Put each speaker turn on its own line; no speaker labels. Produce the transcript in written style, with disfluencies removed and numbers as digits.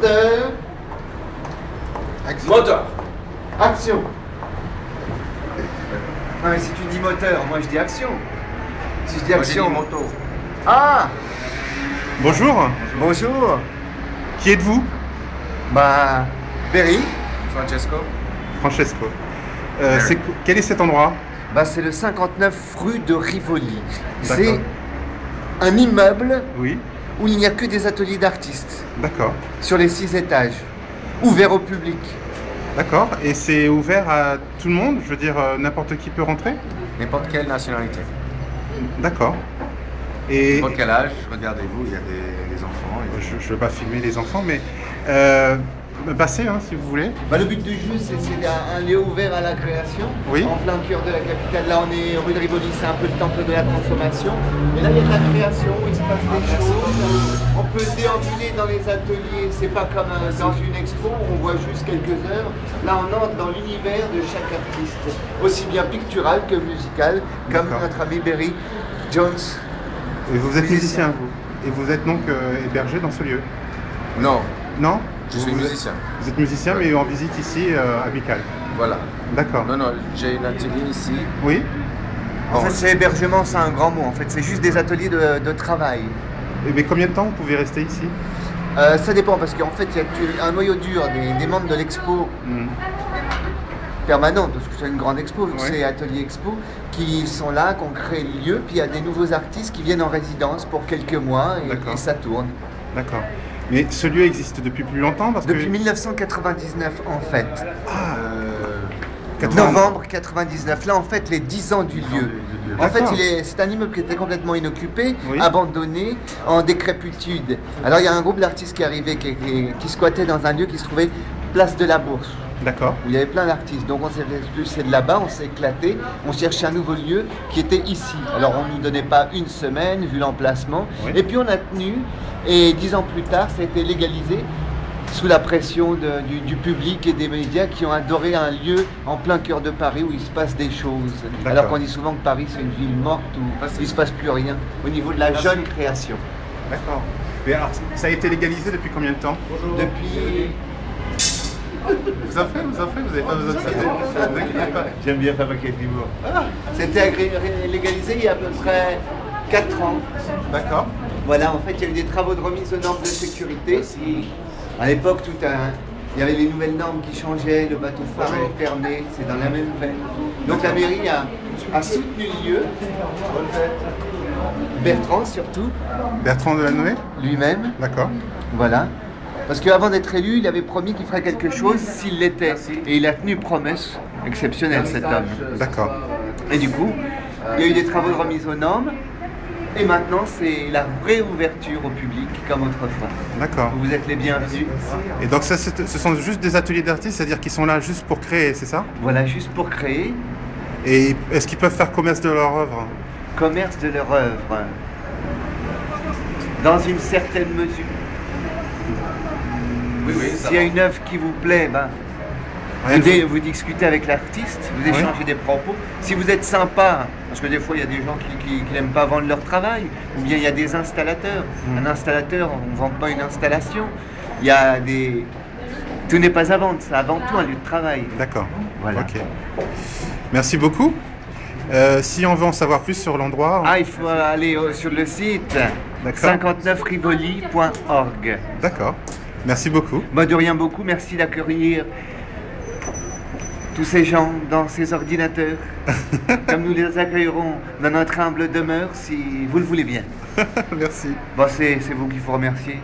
Moteur.
Action.
Moteur.
Action.
Non mais si tu dis moteur, moi je dis action. Si je dis
Moi, j'ai
action...
dit moto.
Ah!
Bonjour,
Bonjour.
qui êtes-vous?
Bah... Berry.
Francesco.
Francesco. Quel est cet endroit?
Bah c'est le 59 rue de Rivoli. C'est
D'accord.
un immeuble
Oui,
où il n'y a que des ateliers d'artistes.
d'accord.
Sur les 6 étages. Ouvert au public.
D'accord. Et c'est ouvert à tout le monde? Je veux dire, n'importe qui peut rentrer?
N'importe quelle nationalité.
D'accord. Et
N'importe quel âge, regardez-vous, il y a des enfants.
je ne veux pas filmer les enfants, mais passez hein, si vous voulez.
Bah, le but du jeu, c'est un lieu ouvert à la création,
Oui.
en plein cœur de la capitale. Là, on est rue de Rivoli, c'est un peu le temple de la consommation. Et là, il y a de la création, où il se passe des choses. On peut déambuler dans les ateliers, c'est pas comme dans une expo où on voit juste quelques heures. Là, on entre dans l'univers de chaque artiste, aussi bien pictural que musical, comme
D'accord.
notre ami Berry Jones.
Et vous êtes musicien, vous. Et vous êtes donc hébergé dans ce lieu?
Non,
Non?
je suis musicien.
Vous êtes musicien, mais en visite ici à Mical.
Voilà.
D'accord.
Non, non, j'ai un atelier ici.
Oui?
En fait, c'est hébergement, c'est un grand mot. En fait, c'est juste des ateliers de travail.
Mais combien de temps vous pouvez rester ici?
Ça dépend, parce qu'en fait, il y a un noyau dur des membres de l'expo permanente, parce que c'est une grande expo,
Ouais.
c'est Atelier Expo, qui sont là, qu'on crée le lieu, puis il y a des nouveaux artistes qui viennent en résidence pour quelques mois
D'accord.
et ça tourne.
D'accord. Mais ce lieu existe depuis plus longtemps parce
Depuis
que...
1999 en fait.
80.
Novembre 99, là en fait les 10 ans du lieu. En fait,
D'accord.
c'est un immeuble qui était complètement inoccupé,
Oui.
abandonné, en décrépitude. Alors il y a un groupe d'artistes qui est arrivé, qui squattait dans un lieu qui se trouvait place de la Bourse,
D'accord.
où il y avait plein d'artistes. Donc on s'est expulsé de là-bas, on s'est éclaté, on cherchait un nouveau lieu qui était ici. Alors on ne nous donnait pas une semaine vu l'emplacement.
Oui.
Et puis on a tenu, et 10 ans plus tard, ça a été légalisé sous la pression du public et des médias qui ont adoré un lieu en plein cœur de Paris où il se passe des choses.
D'accord.
Alors qu'on dit souvent que Paris c'est une ville morte où il ne se passe plus rien au niveau de la jeune création.
D'accord. Mais alors, ça a été légalisé depuis combien de temps?
Depuis...
Vous avez pas besoin de ça. Vous inquiétez pas.
J'aime bien fabriquer de l'humour.
C'était légalisé il y a à peu près 4 ans.
D'accord.
Voilà, en fait, il y a eu des travaux de remise aux normes de sécurité. À l'époque, il y avait les nouvelles normes qui changeaient, le bateau phare est fermé, c'est dans la même veine. Donc la mairie a soutenu le lieu, Bertrand surtout,
Bertrand Delanoë?
lui-même,
D'accord.
voilà. Parce qu'avant d'être élu, il avait promis qu'il ferait quelque chose s'il l'était. Et il a tenu promesse exceptionnelle, cet homme.
D'accord.
Et du coup, il y a eu des travaux de remise aux normes. Et maintenant, c'est la réouverture au public, comme autrefois.
D'accord.
Vous êtes les bienvenus.
Et donc ça, ce sont juste des ateliers d'artistes, c'est-à-dire qu'ils sont là juste pour créer, c'est ça?
Voilà, juste pour créer
Et est-ce qu'ils peuvent faire commerce de leur œuvre?
commerce de leur œuvre. Dans une certaine mesure.
Oui, oui, ça
S'il y a
va.
une œuvre qui vous plaît, ben,
Rien de-
vous discutez avec l'artiste, vous échangez des propos. Si vous êtes sympa, parce que des fois il y a des gens qui n'aiment pas vendre leur travail, ou bien il y a des installateurs. Un installateur, on ne vend pas une installation. Il y a des... Tout n'est pas à vendre, c'est avant tout un lieu de travail.
D'accord.
Voilà.
Ok. Merci beaucoup. Si on veut en savoir plus sur l'endroit,
Ah, il faut aller sur le site
D'accord.
59rivoli.org.
D'accord. Merci beaucoup.
Bah, de rien beaucoup, merci d'accueillir tous ces gens dans ces ordinateurs, comme nous les accueillerons dans notre humble demeure si vous le voulez bien.
Merci.
Bon, c'est vous qu'il faut remercier.